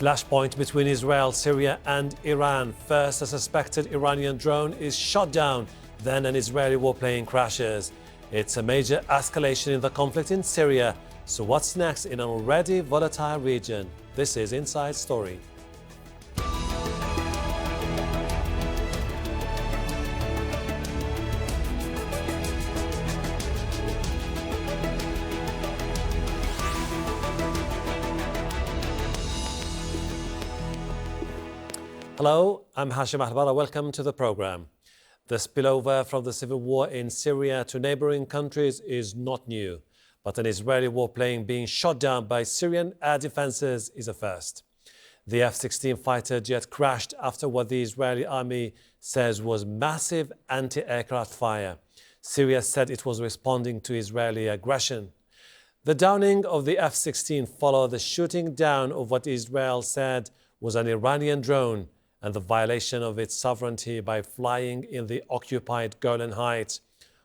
Flashpoint between Israel, Syria and Iran. First, a suspected Iranian drone is shot down, then an Israeli warplane crashes. It's a major escalation in the conflict in Syria. So what's next in an already volatile region? This is Inside Story. Hello, I'm Hashem Ahelbarra. Welcome to the program. The spillover from the civil war in Syria to neighbouring countries is not new, but an Israeli warplane being shot down by Syrian air defences is a first. The F-16 fighter jet crashed after what the Israeli army says was massive anti-aircraft fire. Syria said it was responding to Israeli aggression. The downing of the F-16 followed the shooting down of what Israel said was an Iranian drone and the violation of its sovereignty by flying in the occupied Golan Heights.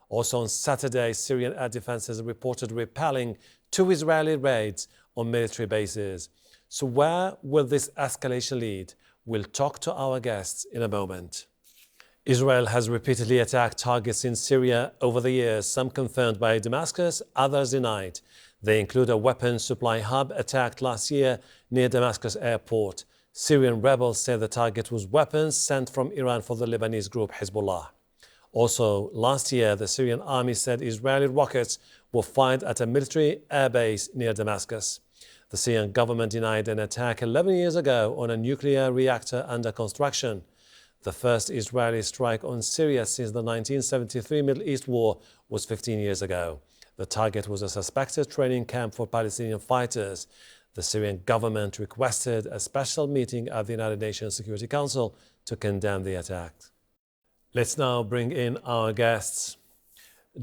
Also on Saturday, Syrian air defences reported repelling 2 Israeli raids on military bases. So where will this escalation lead? We'll talk to our guests in a moment. Israel has repeatedly attacked targets in Syria over the years, some confirmed by Damascus, others denied. They include a weapons supply hub attacked last year near Damascus airport. Syrian rebels say the target was weapons sent from Iran for the Lebanese group Hezbollah. Also, last year, the Syrian army said Israeli rockets were fired at a military airbase near Damascus. The Syrian government denied an attack 11 years ago on a nuclear reactor under construction. The first Israeli strike on Syria since the 1973 Middle East War was 15 years ago. The target was a suspected training camp for Palestinian fighters. The Syrian government requested a special meeting at the United Nations Security Council to condemn the attack. Let's now bring in our guests.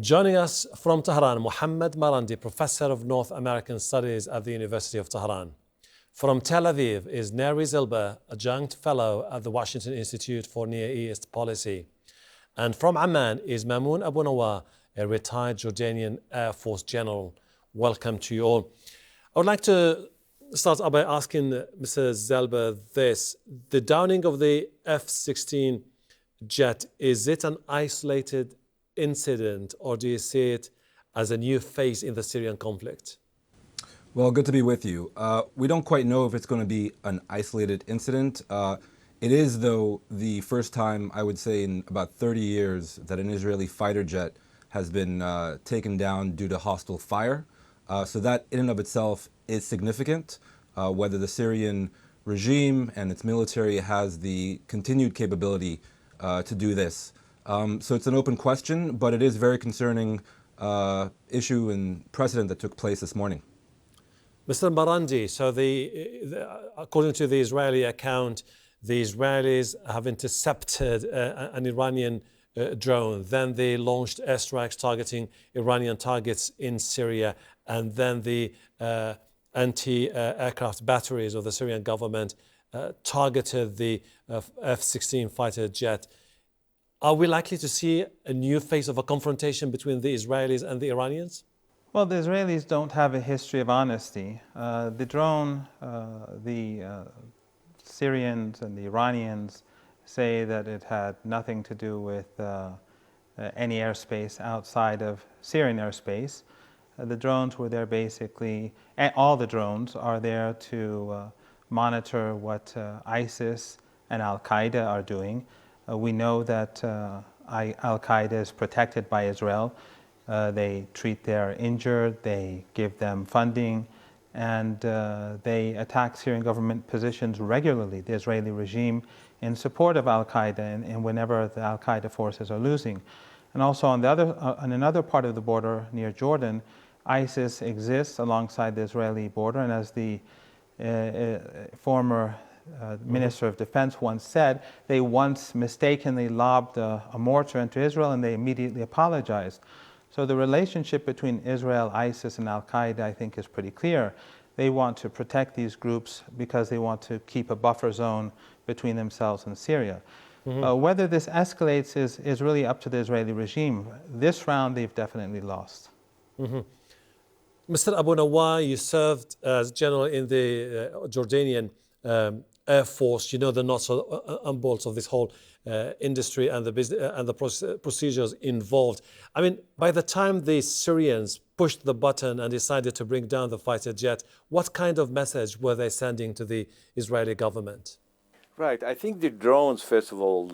Joining us from Tehran, Mohammad Marandi, Professor of North American Studies at the University of Tehran. From Tel Aviv is Neri Zilber, Adjunct Fellow at the Washington Institute for Near East Policy. And from Amman is Mamoun Abu Nowar, a retired Jordanian Air Force General. Welcome to you all. I would like to start by asking Mr. Zilber this. The downing of the F-16 jet, is it an isolated incident or do you see it as a new phase in the Syrian conflict? Well, good to be with you. We don't quite know if it's going to be an isolated incident. It is, though, the first time, I would say, in about 30 years that an Israeli fighter jet has been taken down due to hostile fire. So that in and of itself is significant. Whether the Syrian regime and its military has the continued capability to do this. So it's an open question, but it is a very concerning issue and precedent that took place this morning. Mr. Marandi, so according to the Israeli account, the Israelis have intercepted an Iranian drone. Then they launched airstrikes targeting Iranian targets in Syria, and then the anti-aircraft batteries of the Syrian government targeted the F-16 fighter jet. Are we likely to see a new phase of a confrontation between the Israelis and the Iranians? Well, the Israelis don't have a history of honesty. The drone, the Syrians and the Iranians say that it had nothing to do with any airspace outside of Syrian airspace. The drones were there basically, and all the drones are there to monitor what ISIS and Al-Qaeda are doing. We know that Al-Qaeda is protected by Israel. They treat their injured, they give them funding, and they attack Syrian government positions regularly, the Israeli regime, in support of Al-Qaeda and whenever the Al-Qaeda forces are losing. And also on another part of the border near Jordan, ISIS exists alongside the Israeli border, and as the former Minister of Defense once said, they once mistakenly lobbed a mortar into Israel and they immediately apologized. So the relationship between Israel, ISIS, and Al-Qaeda, I think, is pretty clear. They want to protect these groups because they want to keep a buffer zone between themselves and Syria. Whether this escalates is really up to the Israeli regime. This round, they've definitely lost. Mr. Abu Nowar, you served as general in the Jordanian Air Force, you know the nuts and bolts of this whole industry and the business and the procedures involved. I mean, by the time the Syrians pushed the button and decided to bring down the fighter jet, what kind of message were they sending to the Israeli government? Right. I think the drones, first of all,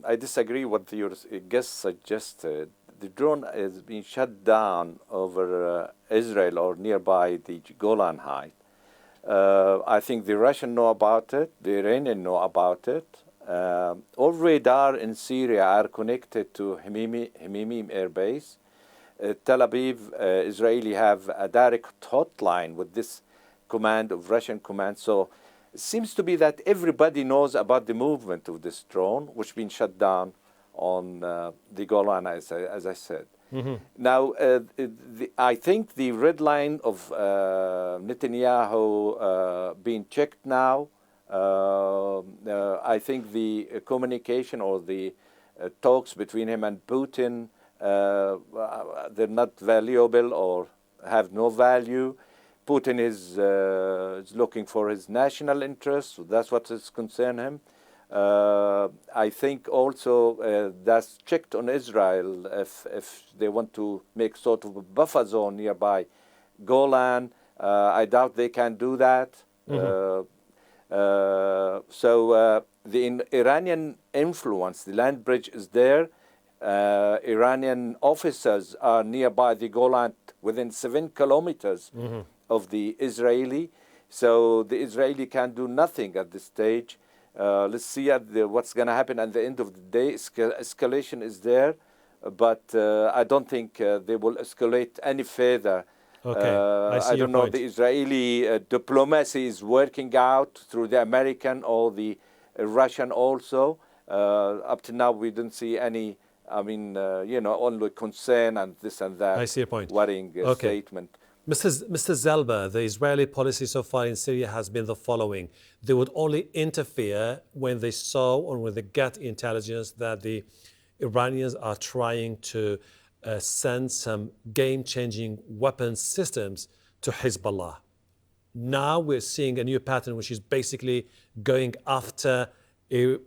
I disagree with your guest suggested. The drone is being shut down over Israel or nearby the Golan Heights. I think the Russians know about it, the Iranian know about it. All radar in Syria are connected to Himim Air Base. Tel Aviv, Israeli have a direct hotline with this command of Russian command. So it seems to be that everybody knows about the movement of this drone, which been shut down on the Golan, as I said. Mm-hmm. Now, I think the red line of Netanyahu being checked now. I think the communication or the talks between him and Putin, they're not valuable or have no value. Putin is looking for his national interests, so that's what is concern him. I think also that's checked on Israel if they want to make sort of a buffer zone nearby Golan. I doubt they can do that. Mm-hmm. So the Iranian influence, the land bridge is there. Iranian officers are nearby the Golan within 7 kilometers mm-hmm. of the Israeli. So the Israeli can do nothing at this stage. Let's see what's going to happen at the end of the day. Escalation is there, but I don't think they will escalate any further. Okay, I don't know. The Israeli diplomacy is working out through the American or the Russian also. Up to now, we didn't see any. I mean, only concern and this and that. I see your point. Worrying statement. Mr. Zilber, the Israeli policy so far in Syria has been the following. They would only interfere when they saw or when they get intelligence that the Iranians are trying to send some game-changing weapon systems to Hezbollah. Now we're seeing a new pattern which is basically going after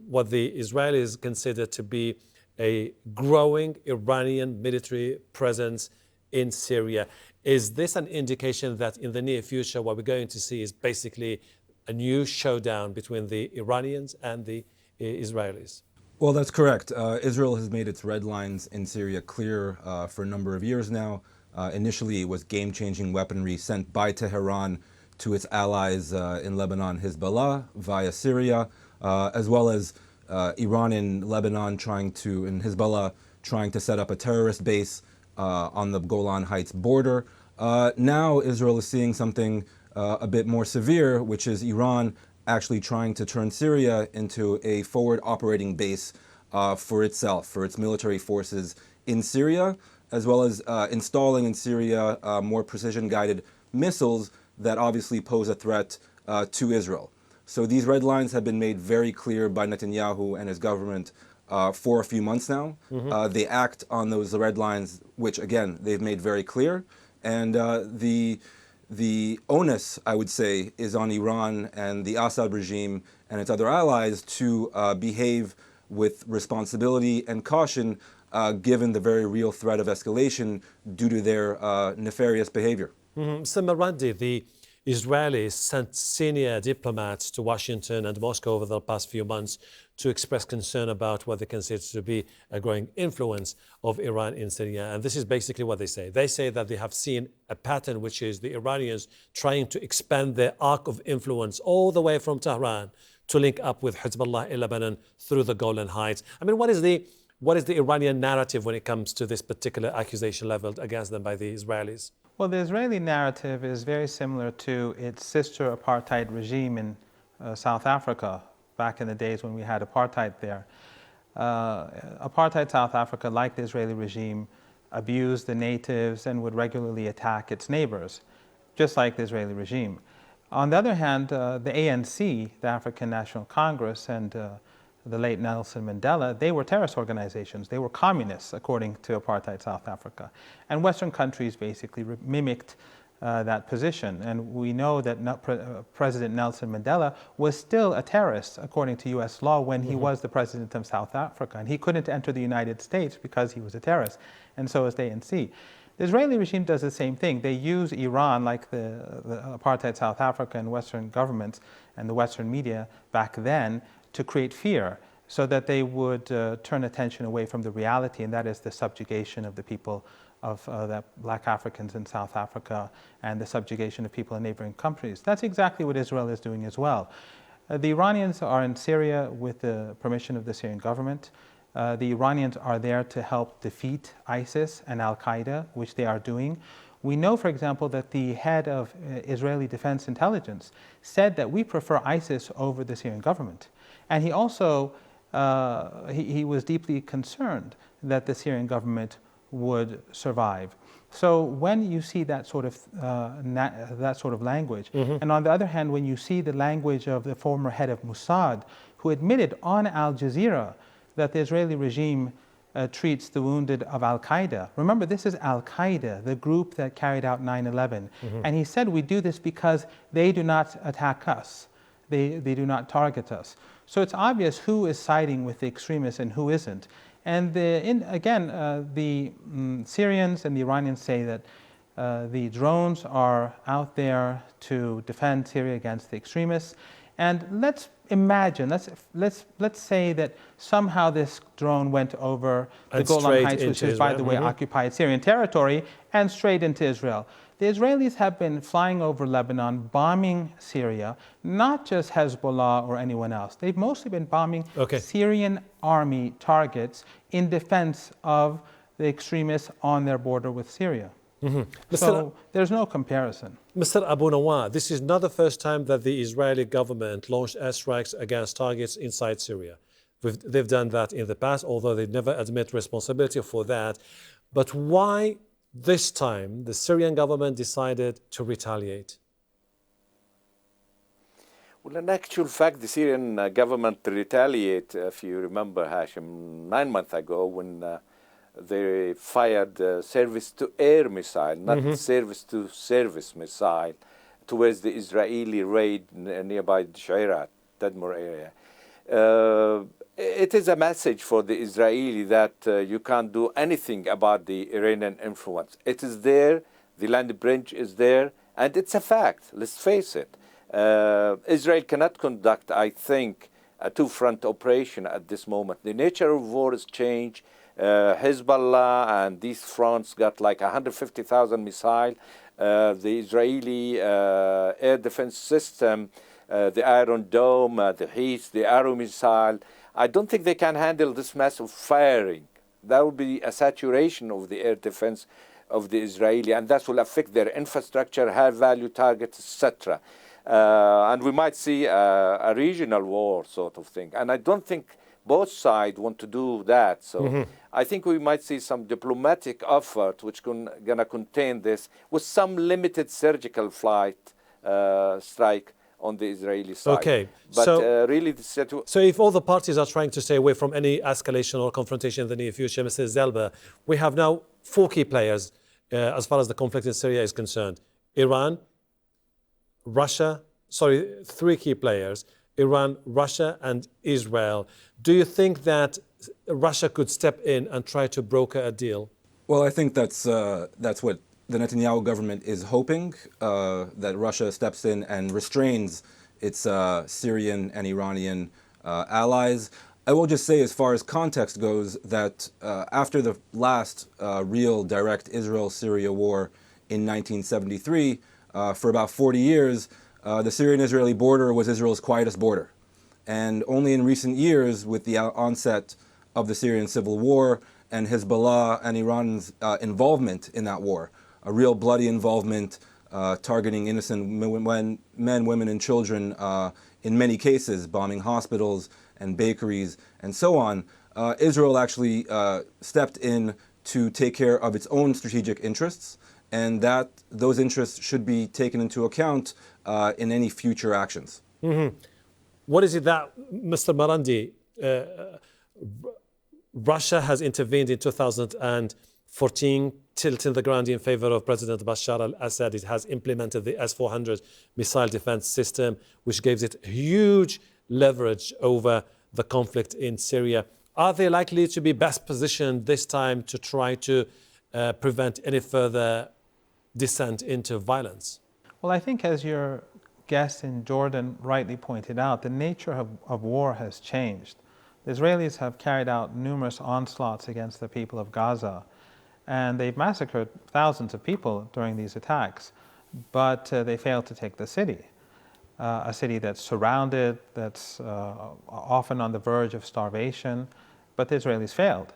what the Israelis consider to be a growing Iranian military presence in Syria. Is this an indication that in the near future what we're going to see is basically a new showdown between the Iranians and the Israelis? Well, that's correct. Israel has made its red lines in Syria clear for a number of years now. Initially, it was game-changing weaponry sent by Tehran to its allies in Lebanon, Hezbollah, via Syria, as well as Iran and Lebanon and Hezbollah trying to set up a terrorist base on the Golan Heights border. Now Israel is seeing something a bit more severe, which is Iran actually trying to turn Syria into a forward operating base for itself, for its military forces in Syria, as well as installing in Syria more precision-guided missiles that obviously pose a threat to Israel. So these red lines have been made very clear by Netanyahu and his government for a few months now. Mm-hmm. They act on those red lines, which again, they've made very clear. And the onus, I would say, is on Iran and the Assad regime and its other allies to behave with responsibility and caution given the very real threat of escalation due to their nefarious behavior. Mm-hmm. So Marandi, the Israelis sent senior diplomats to Washington and Moscow over the past few months to express concern about what they consider to be a growing influence of Iran in Syria. And this is basically what they say. They say that they have seen a pattern, which is the Iranians trying to expand their arc of influence all the way from Tehran to link up with Hezbollah in Lebanon through the Golan Heights. I mean, what is the Iranian narrative when it comes to this particular accusation leveled against them by the Israelis? Well, the Israeli narrative is very similar to its sister apartheid regime in South Africa, back in the days when we had apartheid there. Apartheid South Africa, like the Israeli regime, abused the natives and would regularly attack its neighbors, just like the Israeli regime. On the other hand, the ANC, the African National Congress, and the late Nelson Mandela, they were terrorist organizations. They were communists, according to apartheid South Africa. And Western countries basically mimicked that position. And we know that President Nelson Mandela was still a terrorist according to US law when he was the president of South Africa, and he couldn't enter the United States because he was a terrorist, and so is the ANC. The Israeli regime does the same thing. They use Iran, like the apartheid South Africa and Western governments and the Western media back then, to create fear so that they would turn attention away from the reality, and that is the subjugation of the people of the black Africans in South Africa and the subjugation of people in neighboring countries. That's exactly what Israel is doing as well. The Iranians are in Syria with the permission of the Syrian government. The Iranians are there to help defeat ISIS and Al-Qaeda, which they are doing. We know, for example, that the head of Israeli Defense Intelligence said that we prefer ISIS over the Syrian government. And he also, he was deeply concerned that the Syrian government would survive. So when you see that sort of language, and on the other hand, when you see the language of the former head of Mossad, who admitted on Al Jazeera that the Israeli regime treats the wounded of Al-Qaeda. Remember, this is Al-Qaeda, the group that carried out 9/11. And he said, we do this because they do not attack us. They do not target us. So it's obvious who is siding with the extremists and who isn't. And the Syrians and the Iranians say that the drones are out there to defend Syria against the extremists. And let's imagine, let's say that somehow this drone went over the Golan Heights, which is, by the way, occupied Syrian territory, and straight into Israel. The Israelis have been flying over Lebanon, bombing Syria, not just Hezbollah or anyone else. They've mostly been bombing Syrian army targets in defense of the extremists on their border with Syria. So there's no comparison. Mr. Abu Nowar, this is not the first time that the Israeli government launched airstrikes against targets inside Syria. They've done that in the past, although they never admit responsibility for that. But why this time the Syrian government decided to retaliate? Well, in actual fact, the Syrian government retaliated, if you remember, Hashem, 9 months ago when they fired service-to-air missile, not service-to-service missile, towards the Israeli raid nearby Jazeera, Tadmor area. It is a message for the Israeli that you can't do anything about the Iranian influence. It is there, the land bridge is there, and it's a fact, let's face it. Israel cannot conduct, I think, a two-front operation at this moment. The nature of war has changed. Hezbollah and these fronts got like 150,000 missiles. The Israeli air defense system, the Iron Dome, the Heat, the Arrow missile, I don't think they can handle this massive firing. That would be a saturation of the air defense of the Israeli, and that will affect their infrastructure, high-value targets, etc. And we might see a regional war sort of thing. And I don't think both sides want to do that. So I think we might see some diplomatic effort which going to contain this with some limited surgical flight strike on the Israeli side. Okay, but so, really so if all the parties are trying to stay away from any escalation or confrontation in the near future, Mr. Zilber, we have now 4 key players as far as the conflict in Syria is concerned. Iran, Russia, 3 key players, Iran, Russia, and Israel. Do you think that Russia could step in and try to broker a deal? Well, I think that's what the Netanyahu government is hoping, that Russia steps in and restrains its Syrian and Iranian allies. I will just say, as far as context goes, that after the last real direct Israel-Syria war in 1973, for about 40 years, the Syrian-Israeli border was Israel's quietest border. And only in recent years, with the onset of the Syrian civil war and Hezbollah and Iran's involvement in that war, a real bloody involvement targeting innocent men, women, and children, in many cases, bombing hospitals and bakeries and so on, Israel actually stepped in to take care of its own strategic interests, and that those interests should be taken into account in any future actions. What is it that, Mr. Marandi, Russia has intervened in 2014 14 tilting the ground in favor of President Bashar al-Assad. It has implemented the S-400 missile defense system, which gives it huge leverage over the conflict in Syria. Are they likely to be best positioned this time to try to prevent any further descent into violence? Well, I think as your guest in Jordan rightly pointed out, the nature of war has changed. The Israelis have carried out numerous onslaughts against the people of Gaza, and they've massacred thousands of people during these attacks, but they failed to take the city. A city that's surrounded, that's often on the verge of starvation, but the Israelis failed.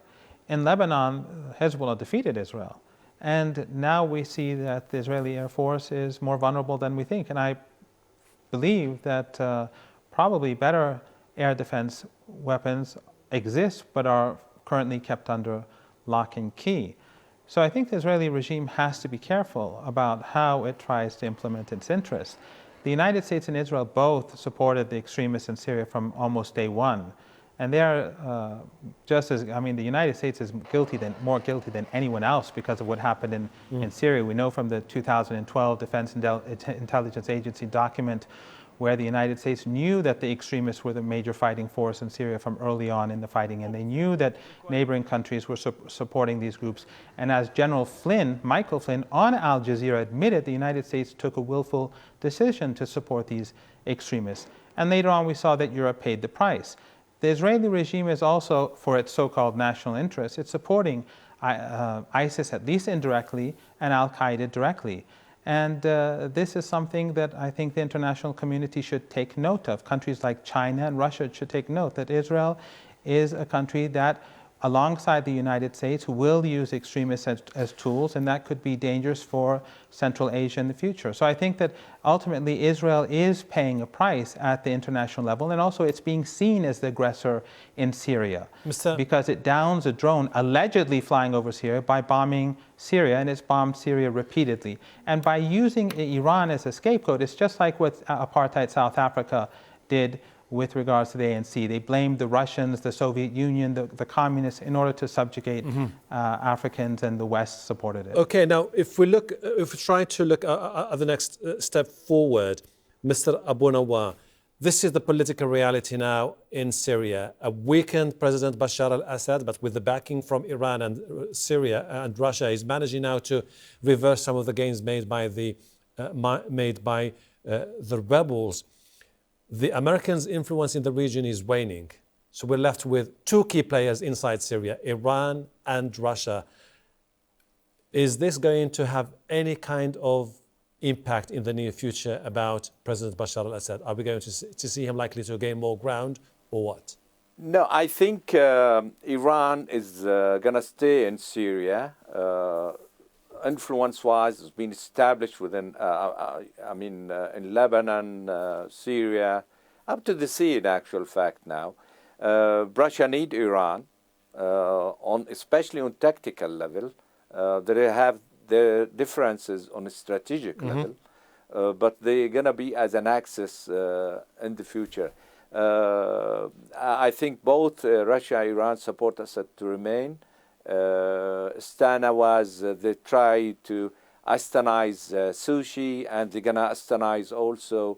In Lebanon, Hezbollah defeated Israel, and now we see that the Israeli Air Force is more vulnerable than we think, and I believe that probably better air defense weapons exist but are currently kept under lock and key. So I think the Israeli regime has to be careful about how it tries to implement its interests. The United States and Israel both supported the extremists in Syria from almost day one. And they are just as, I mean, the United States is more guilty than anyone else because of what happened in Syria. We know from the 2012 Defense Intelligence Agency document where the United States knew that the extremists were the major fighting force in Syria from early on in the fighting, and they knew that neighboring countries were supporting these groups. And as General Flynn, Michael Flynn, on Al Jazeera admitted, the United States took a willful decision to support these extremists. And later on we saw that Europe paid the price. The Israeli regime is also, for its so-called national interests, it's supporting ISIS at least indirectly and Al-Qaeda directly. And this is something that I think the international community should take note of. Countries like China and Russia should take note that Israel is a country that, alongside the United States, will use extremists as tools, and that could be dangerous for Central Asia in the future. So I think that ultimately Israel is paying a price at the international level, and also it's being seen as the aggressor in Syria because it downs a drone allegedly flying over Syria by bombing Syria, and it's bombed Syria repeatedly. And by using Iran as a scapegoat, it's just like what apartheid South Africa did with regards to the ANC. They blamed the Russians, the Soviet Union, the communists in order to subjugate Africans, and the West supported it. Okay, now if we try to look at the next step forward, Mr. Abu Nowar, this is the political reality now in Syria. A weakened President Bashar al-Assad, but with the backing from Iran and Syria and Russia, is managing now to reverse some of the gains made by the rebels. The Americans' influence in the region is waning. So we're left with two key players inside Syria, Iran and Russia. Is this going to have any kind of impact in the near future about President Bashar al-Assad? Are we going to see him likely to gain more ground, or what? No, I think Iran is going to stay in Syria. Influence-wise, it's been established within, in Lebanon, Syria, up to the sea in actual fact now. Russia need Iran, especially on tactical level. They have their differences on a strategic level, but they're going to be as an axis in the future. I think both Russia and Iran support Assad to remain. Astana was, they try to Astanize Sushi, and they're going to Astanize also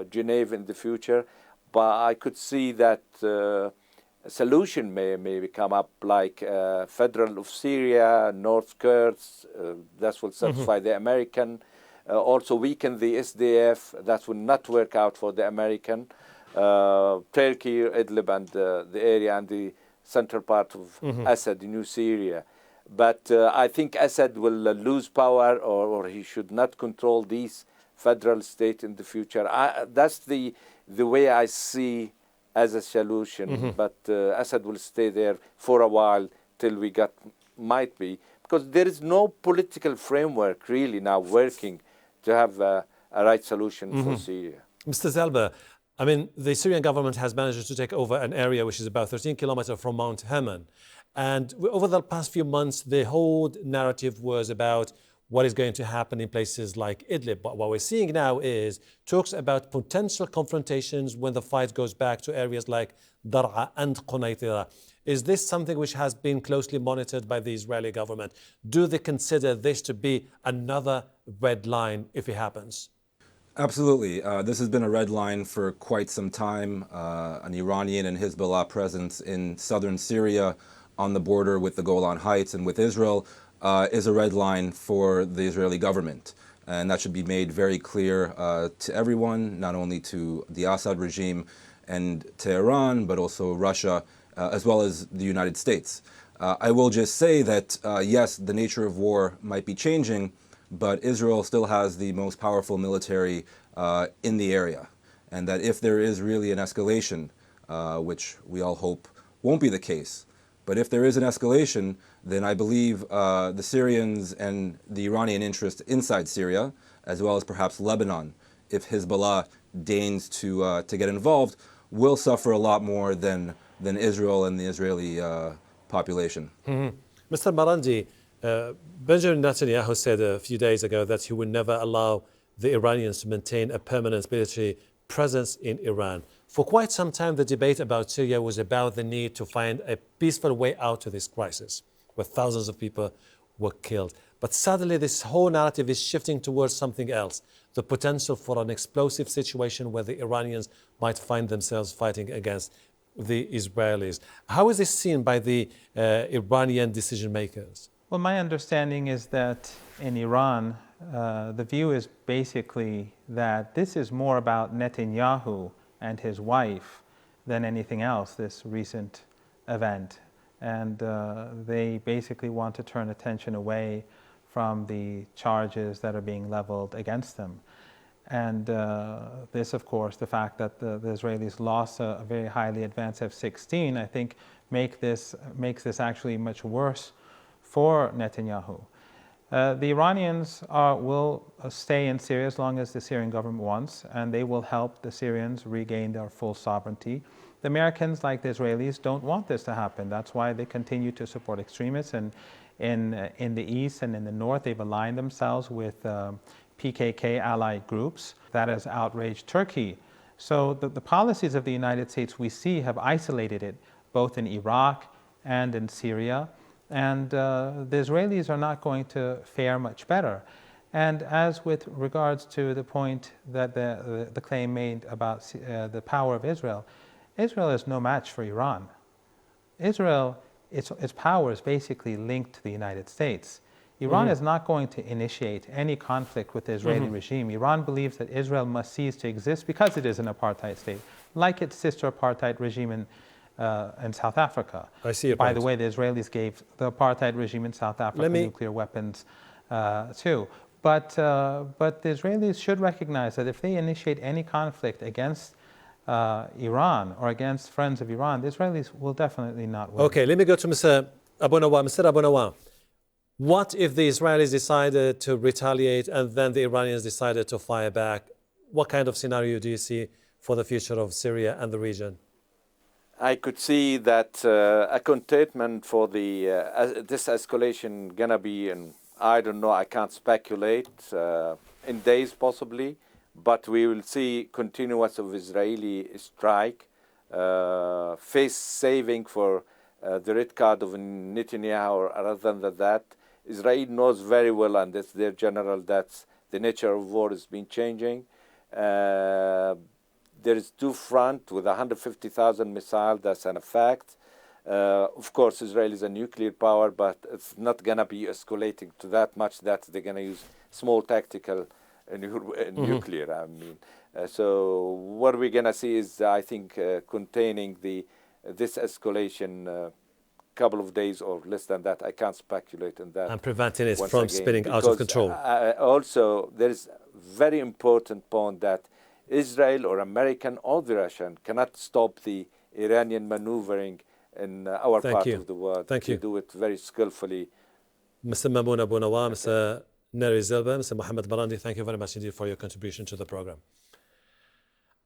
Geneva in the future. But I could see that a solution may come up, like Federal of Syria, North Kurds, that will satisfy the American. Also weaken the SDF, that will not work out for the American. Turkey, Idlib, and the area and the central part of Assad, New Syria. But I think Assad will lose power, or he should not control these federal state in the future. That's the way I see as a solution. But Assad will stay there for a while till we might be, because there is no political framework really now working to have a right solution for Syria. Mr. Zilber, I mean, the Syrian government has managed to take over an area which is about 13 kilometers from Mount Hermon. And over the past few months, the whole narrative was about what is going to happen in places like Idlib. But what we're seeing now is talks about potential confrontations when the fight goes back to areas like Dar'a and Qunaitira. Is this something which has been closely monitored by the Israeli government? Do they consider this to be another red line if it happens? Absolutely. This has been a red line for quite some time. An Iranian and Hezbollah presence in southern Syria on the border with the Golan Heights and with Israel is a red line for the Israeli government. And that should be made very clear to everyone, not only to the Assad regime and Tehran, but also Russia, as well as the United States. I will just say that, yes, the nature of war might be changing, but Israel still has the most powerful military in the area. And that if there is really an escalation, which we all hope won't be the case, but if there is an escalation, then I believe the Syrians and the Iranian interest inside Syria, as well as perhaps Lebanon, if Hezbollah deigns to get involved, will suffer a lot more than Israel and the Israeli population. Mm-hmm. Mr. Marandi, Benjamin Netanyahu said a few days ago that he would never allow the Iranians to maintain a permanent military presence in Iran. For quite some time, the debate about Syria was about the need to find a peaceful way out of this crisis, where thousands of people were killed. But suddenly, this whole narrative is shifting towards something else, the potential for an explosive situation where the Iranians might find themselves fighting against the Israelis. How is this seen by the Iranian decision makers? Well, my understanding is that in Iran, the view is basically that this is more about Netanyahu and his wife than anything else, this recent event. And they basically want to turn attention away from the charges that are being leveled against them. And this, of course, the fact that the Israelis lost a very highly advanced F-16, I think makes this actually much worse for Netanyahu. The Iranians will stay in Syria as long as the Syrian government wants, and they will help the Syrians regain their full sovereignty. The Americans, like the Israelis, don't want this to happen. That's why they continue to support extremists. And in the east and in the north, they've aligned themselves with PKK allied groups. That has outraged Turkey. So the policies of the United States we see have isolated it, both in Iraq and in Syria. And the Israelis are not going to fare much better. And as with regards to the point that the claim made about the power of Israel, Israel is no match for Iran. Israel, its power is basically linked to the United States. Iran is not going to initiate any conflict with the Israeli regime. Iran believes that Israel must cease to exist because it is an apartheid state, like its sister apartheid regime in South Africa. I see. By the way, the Israelis gave the apartheid regime in South Africa nuclear weapons too. But the Israelis should recognize that if they initiate any conflict against Iran or against friends of Iran, the Israelis will definitely not win. Okay, let me go to Mr. Abu Nowar. Mr. Abu Nowar, what if the Israelis decided to retaliate and then the Iranians decided to fire back? What kind of scenario do you see for the future of Syria and the region? I could see that a containment for the this escalation gonna be in, I don't know, I can't speculate, in days possibly, but we will see continuance of Israeli strike, face saving for the red card of Netanyahu, or other than that. Israel knows very well, and that's their general, that the nature of war has been changing. There is two fronts with 150,000 missiles, that's an fact. Of course, Israel is a nuclear power, but it's not going to be escalating to that much that they're going to use small tactical nuclear. I mean, so what we're going to see is, I think, containing this escalation couple of days or less than that. I can't speculate on that. And preventing it from spinning out of control. Also, there is very important point that Israel or American or the Russian cannot stop the Iranian maneuvering in our part of the world. Thank you. They do it very skillfully. Mr. Mamoun Abu Nowar, Mr. Neri Zilber, Mr. Mohammad Marandi, thank you very much indeed for your contribution to the program.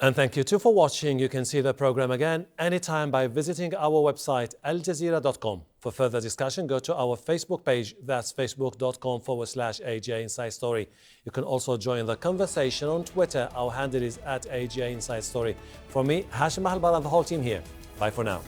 And thank you too for watching. You can see the program again anytime by visiting our website aljazeera.com. For further discussion, go to our Facebook page. That's facebook.com/AGA Inside Story. You can also join the conversation on Twitter. Our handle is @AGA Inside Story. From me, Hashem Ahelbarra, and the whole team here. Bye for now.